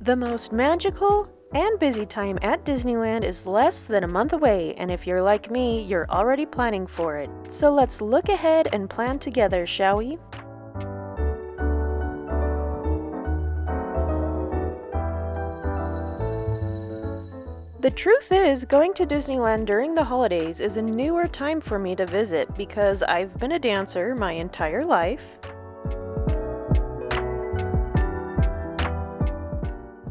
The most magical and busy time at Disneyland is less than a month away, and if you're like me, you're already planning for it. So let's look ahead and plan together, shall we? The truth is, going to Disneyland during the holidays is a newer time for me to visit because I've been a dancer my entire life,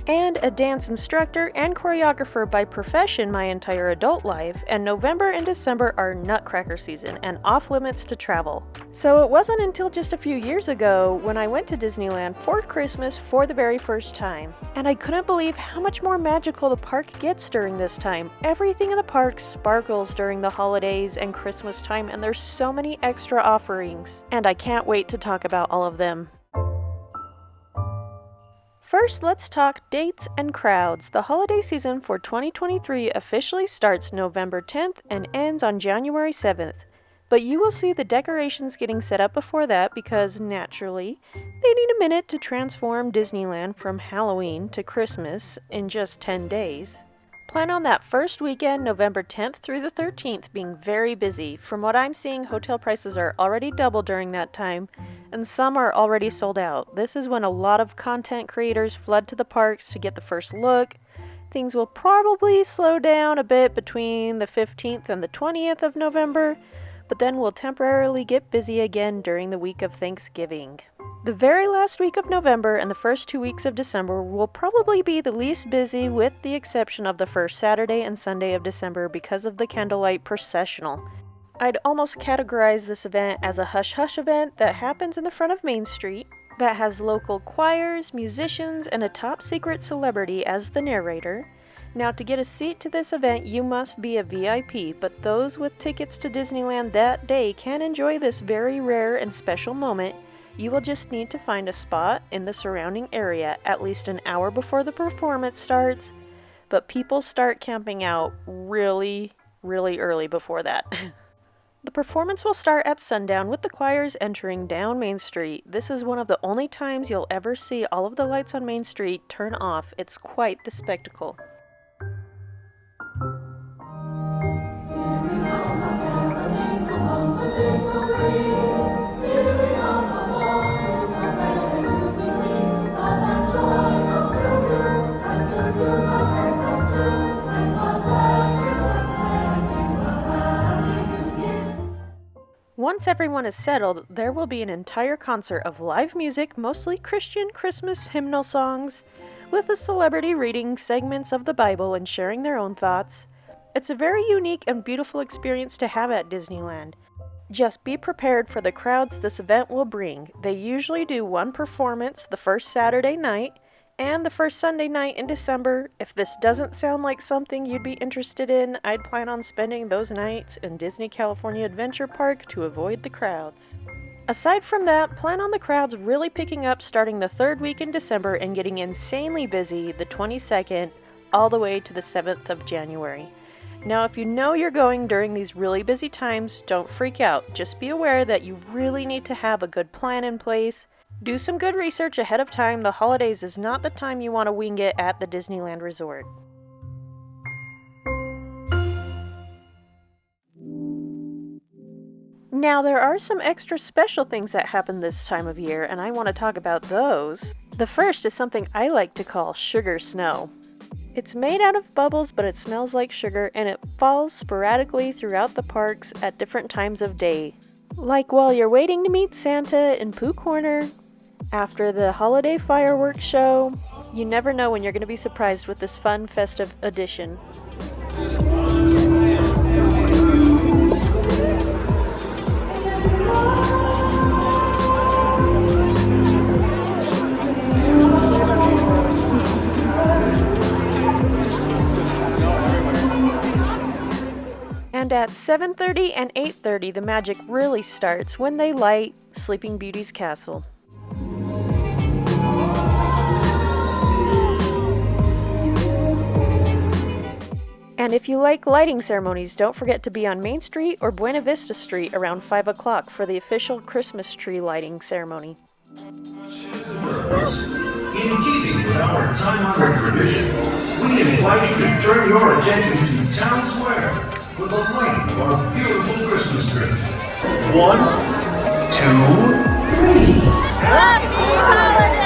and a dance instructor and choreographer by profession my entire adult life, and November and December are nutcracker season and off limits to travel. So it wasn't until just a few years ago when I went to Disneyland for Christmas for the very first time, and I couldn't believe how much more magical the park gets during this time. Everything in the park sparkles during the holidays and Christmas time, and there's so many extra offerings, and I can't wait to talk about all of them. First, let's talk dates and crowds. The holiday season for 2023 officially starts November 10th and ends on January 7th. But you will see the decorations getting set up before that because, naturally, they need a minute to transform Disneyland from Halloween to Christmas in just 10 days. Plan on that first weekend, November 10th through the 13th, being very busy. From what I'm seeing, hotel prices are already double during that time, and some are already sold out. This is when a lot of content creators flood to the parks to get the first look. Things will probably slow down a bit between the 15th and the 20th of November, but then we'll temporarily get busy again during the week of Thanksgiving. The very last week of November and the first 2 weeks of December will probably be the least busy, with the exception of the first Saturday and Sunday of December because of the Candlelight processional. I'd almost categorize this event as a hush-hush event that happens in the front of Main Street, that has local choirs, musicians, and a top-secret celebrity as the narrator. Now, to get a seat to this event, you must be a VIP, but those with tickets to Disneyland that day can enjoy this very rare and special moment. You will just need to find a spot in the surrounding area at least an hour before the performance starts, but people start camping out really early before that. The performance will start at sundown with the choirs entering down Main Street. This is one of the only times you'll ever see all of the lights on Main Street turn off. It's quite the spectacle. Once everyone is settled, there will be an entire concert of live music, mostly Christian Christmas hymnal songs, with a celebrity reading segments of the Bible and sharing their own thoughts. It's a very unique and beautiful experience to have at Disneyland. Just be prepared for the crowds this event will bring. They usually do one performance the first Saturday night and the first Sunday night in December. If this doesn't sound like something you'd be interested in, I'd plan on spending those nights in Disney California Adventure Park to avoid the crowds. Aside from that, plan on the crowds really picking up starting the third week in December and getting insanely busy the 22nd all the way to the 7th of January. Now, if you know you're going during these really busy times, don't freak out. Just be aware that you really need to have a good plan in place. Do some good research ahead of time. The holidays is not the time you want to wing it at the Disneyland Resort. Now, there are some extra special things that happen this time of year, and I want to talk about those. The first is something I like to call sugar snow. It's made out of bubbles, but it smells like sugar, and it falls sporadically throughout the parks at different times of day. Like while you're waiting to meet Santa in Pooh Corner, after the holiday fireworks show. You never know when you're going to be surprised with this fun, festive addition. And at 7:30 and 8:30, the magic really starts when they light Sleeping Beauty's castle. And if you like lighting ceremonies, don't forget to be on Main Street or Buena Vista Street around 5 o'clock for the official Christmas tree lighting ceremony. In keeping with our time-honored tradition, we invite you to turn your attention to Town Square for the lighting of our beautiful Christmas tree. 1, 2, 3. Happy holidays!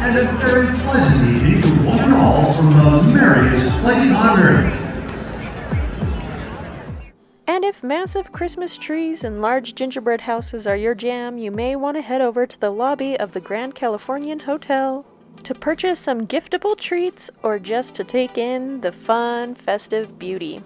And a very pleasant evening to one and all from the merriest place on earth. And if massive Christmas trees and large gingerbread houses are your jam, you may want to head over to the lobby of the Grand Californian Hotel to purchase some giftable treats or just to take in the fun, festive beauty.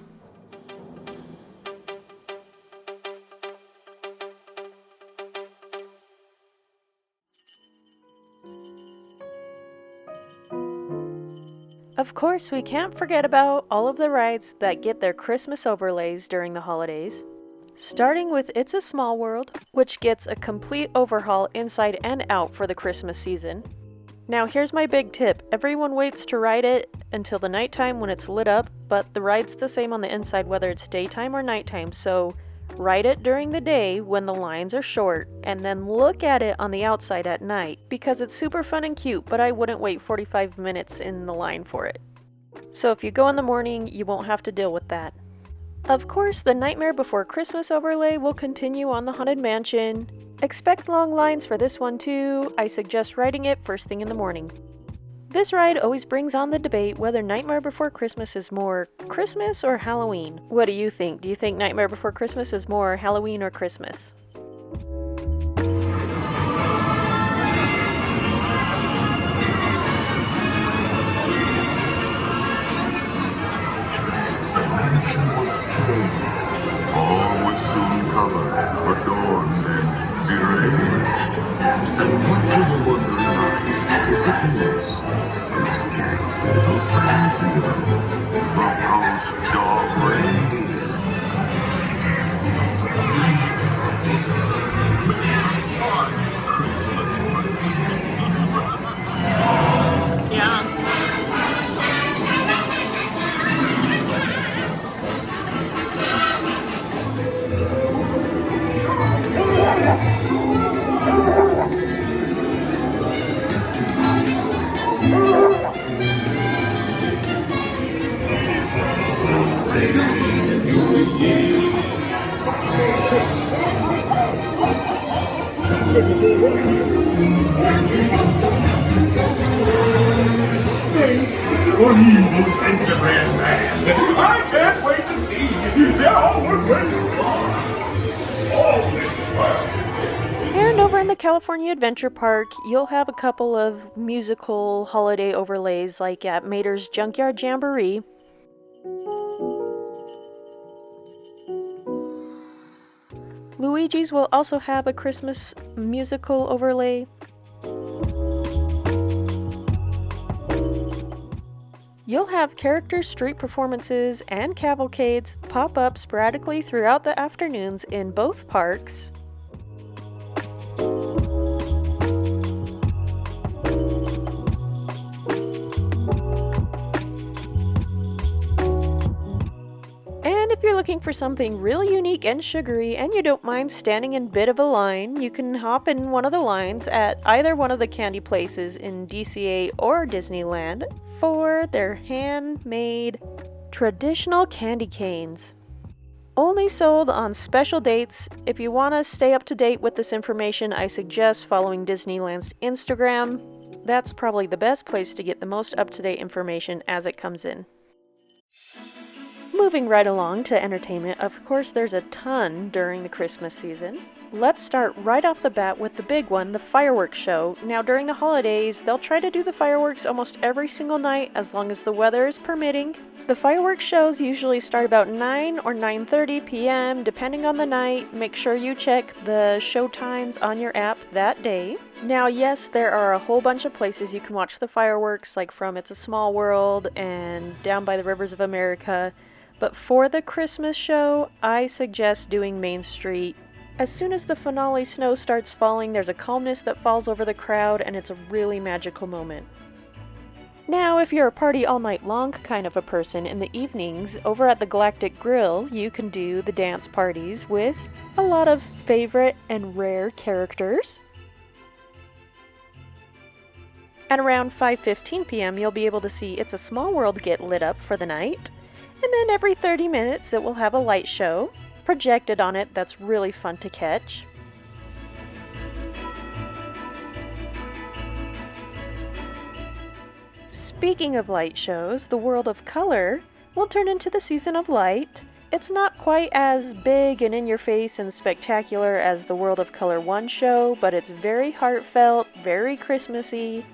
Of course, we can't forget about all of the rides that get their Christmas overlays during the holidays. Starting with It's a Small World, which gets a complete overhaul inside and out for the Christmas season. Now here's my big tip. Everyone waits to ride it until the nighttime when it's lit up, but the ride's the same on the inside whether it's daytime or nighttime, so ride it during the day when the lines are short, and then look at it on the outside at night, because it's super fun and cute, but I wouldn't wait 45 minutes in the line for it. So if you go in the morning, you won't have to deal with that. Of course, the Nightmare Before Christmas overlay will continue on the Haunted Mansion. Expect long lines for this one too. I suggest riding it first thing in the morning. This ride always brings on the debate whether Nightmare Before Christmas is more Christmas or Halloween. What do you think? Do you think Nightmare Before Christmas is more Halloween or Christmas? All was soon covered, adorned, and deranged. And what to the wondering eyes disappears? Miss Jack's little plans the house dog reindeer. Or evil gingerbread man. I can't wait to see you. They're always waiting for all this world. And over in the California Adventure Park, you'll have a couple of musical holiday overlays like at Mater's Junkyard Jamboree. Luigi's will also have a Christmas musical overlay. You'll have character street performances and cavalcades pop up sporadically throughout the afternoons in both parks. And if you're looking for something really unique and sugary and you don't mind standing in a bit of a line, you can hop in one of the lines at either one of the candy places in DCA or Disneyland for their handmade traditional candy canes. Only sold on special dates. If you want to stay up to date with this information, I suggest following Disneyland's Instagram. That's probably the best place to get the most up-to-date information as it comes in. Moving right along to entertainment, of course there's a ton during the Christmas season. Let's start right off the bat with the big one, the fireworks show. Now during the holidays, they'll try to do the fireworks almost every single night as long as the weather is permitting. The fireworks shows usually start about 9 or 9:30 p.m. depending on the night. Make sure you check the show times on your app that day. Now yes, there are a whole bunch of places you can watch the fireworks, like from It's a Small World and down by the Rivers of America. But for the Christmas show, I suggest doing Main Street. As soon as the finale snow starts falling, there's a calmness that falls over the crowd, and it's a really magical moment. Now, if you're a party all night long kind of a person, in the evenings, over at the Galactic Grill, you can do the dance parties with a lot of favorite and rare characters. At around 5:15 p.m., you'll be able to see It's a Small World get lit up for the night. And then every 30 minutes, it will have a light show projected on it that's really fun to catch. Speaking of light shows, the World of Color will turn into the Season of Light. It's not quite as big and in your face and spectacular as the World of Color 1 show, but it's very heartfelt, very Christmassy,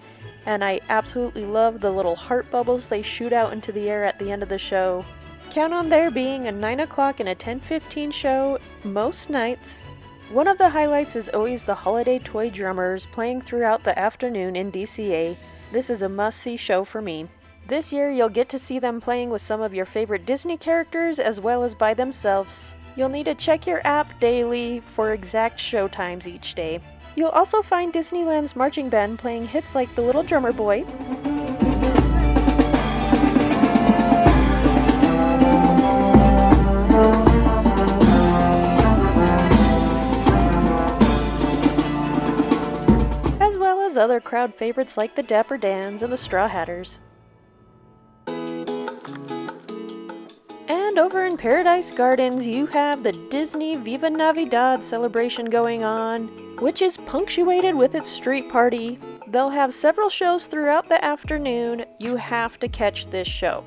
and I absolutely love the little heart bubbles they shoot out into the air at the end of the show. Count on there being a 9 o'clock and a 10:15 show most nights. One of the highlights is always the holiday toy drummers playing throughout the afternoon in DCA. This is a must-see show for me. This year you'll get to see them playing with some of your favorite Disney characters as well as by themselves. You'll need to check your app daily for exact show times each day. You'll also find Disneyland's marching band playing hits like The Little Drummer Boy, as well as other crowd favorites like the Dapper Dans and the Straw Hatters. And over in Paradise Gardens, you have the Disney Viva Navidad celebration going on, which is punctuated with its street party. They'll have several shows throughout the afternoon. You have to catch this show.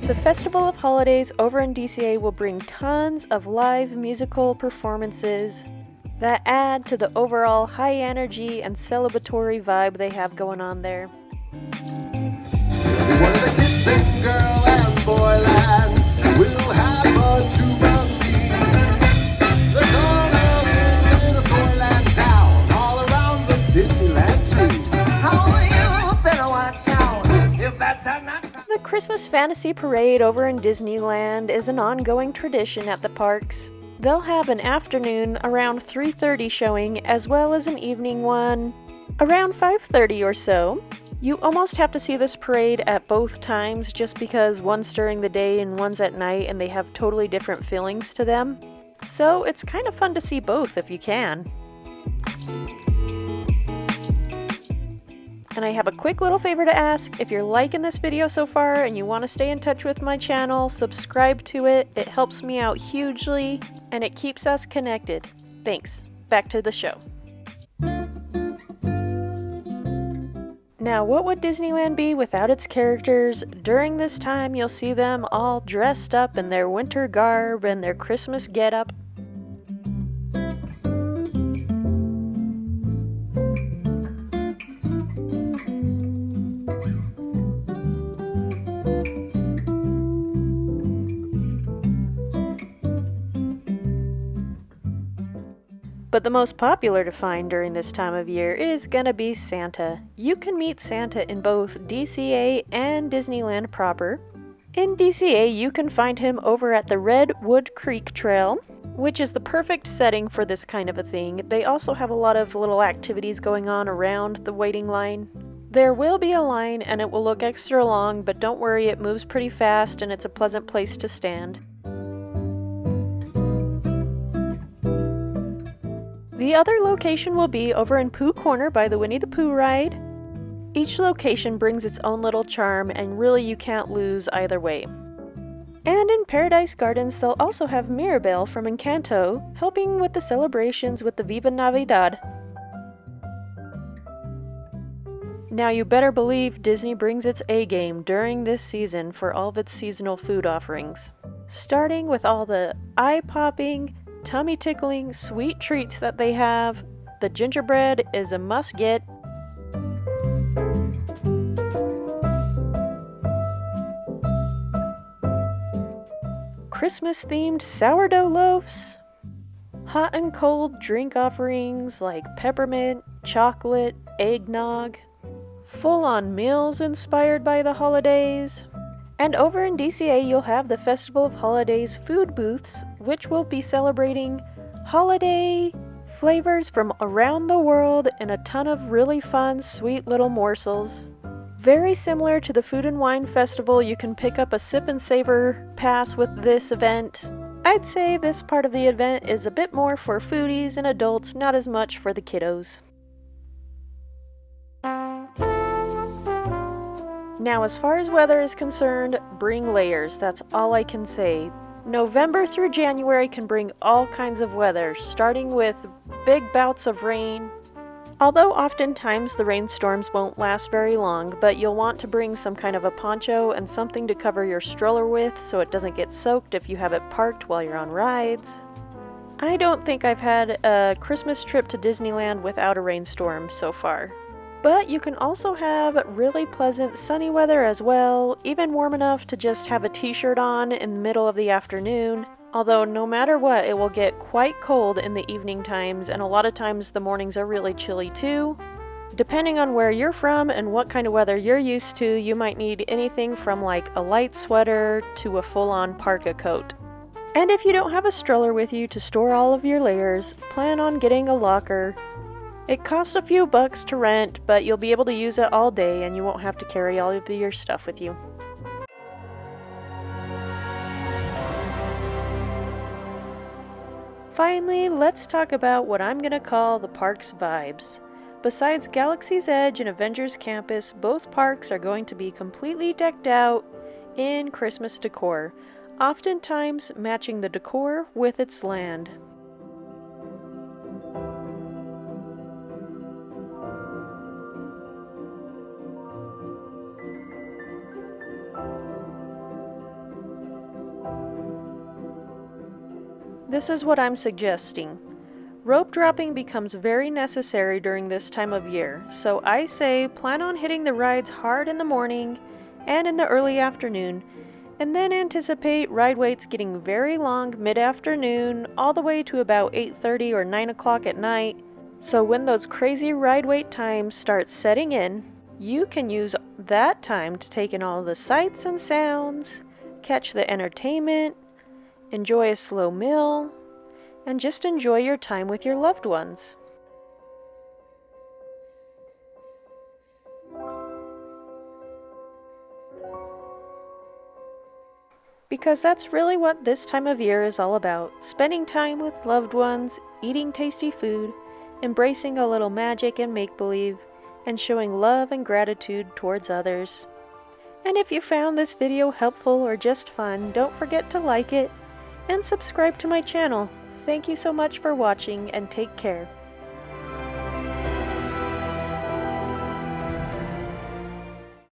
The Festival of Holidays over in DCA will bring tons of live musical performances that add to the overall high energy and celebratory vibe they have going on there. One of the kids sing girl and boy land. We'll have a jubilee. They're gonna live in a toyland town all around the Disneyland tree. How you better watch out if that's not. The Christmas Fantasy Parade over in Disneyland is an ongoing tradition at the parks. They'll have an afternoon around 3:30 showing as well as an evening one around 5:30 or so. You almost have to see this parade at both times just because one's during the day and one's at night and they have totally different feelings to them. So it's kind of fun to see both if you can. And I have a quick little favor to ask. If you're liking this video so far and you want to stay in touch with my channel, subscribe to it. It helps me out hugely and it keeps us connected. Thanks. Back to the show. Now, what would Disneyland be without its characters? During this time, you'll see them all dressed up in their winter garb and their Christmas getup. But the most popular to find during this time of year is gonna be Santa. You can meet Santa in both DCA and Disneyland proper. In DCA, you can find him over at the Redwood Creek Trail, which is the perfect setting for this kind of a thing. They also have a lot of little activities going on around the waiting line. There will be a line and it will look extra long, but don't worry, it moves pretty fast and it's a pleasant place to stand. The other location will be over in Pooh Corner by the Winnie the Pooh ride. Each location brings its own little charm and really you can't lose either way. And in Paradise Gardens they'll also have Mirabelle from Encanto helping with the celebrations with the Viva Navidad. Now you better believe Disney brings its A-game during this season for all of its seasonal food offerings. Starting with all the eye-popping, tummy-tickling sweet treats that they have. The gingerbread is a must-get. Christmas-themed sourdough loaves. Hot and cold drink offerings like peppermint, chocolate, eggnog, full-on meals inspired by the holidays. And over in DCA, you'll have the Festival of Holidays food booths, which will be celebrating holiday flavors from around the world and a ton of really fun, sweet little morsels. Very similar to the Food and Wine Festival, you can pick up a sip and savor pass with this event. I'd say this part of the event is a bit more for foodies and adults, not as much for the kiddos. Now, as far as weather is concerned, bring layers. That's all I can say. November through January can bring all kinds of weather, starting with big bouts of rain. Although oftentimes the rainstorms won't last very long, but you'll want to bring some kind of a poncho and something to cover your stroller with so it doesn't get soaked if you have it parked while you're on rides. I don't think I've had a Christmas trip to Disneyland without a rainstorm so far. But you can also have really pleasant sunny weather as well, even warm enough to just have a t-shirt on in the middle of the afternoon. Although no matter what, it will get quite cold in the evening times, and a lot of times the mornings are really chilly too. Depending on where you're from and what kind of weather you're used to, you might need anything from like a light sweater to a full-on parka coat. And if you don't have a stroller with you to store all of your layers, plan on getting a locker. It costs a few bucks to rent, but you'll be able to use it all day and you won't have to carry all of your stuff with you. Finally, let's talk about what I'm gonna call the park's vibes. Besides Galaxy's Edge and Avengers Campus, both parks are going to be completely decked out in Christmas decor, oftentimes matching the decor with its land. This is what I'm suggesting. Rope dropping becomes very necessary during this time of year, so I say plan on hitting the rides hard in the morning and in the early afternoon, and then anticipate ride waits getting very long mid-afternoon all the way to about 8:30 or 9 o'clock at night. So when those crazy ride wait times start setting in, you can use that time to take in all the sights and sounds, catch the entertainment, enjoy a slow meal, and just enjoy your time with your loved ones. Because that's really what this time of year is all about, spending time with loved ones, eating tasty food, embracing a little magic and make-believe, and showing love and gratitude towards others. And if you found this video helpful or just fun, don't forget to like it and subscribe to my channel. Thank you so much for watching and take care.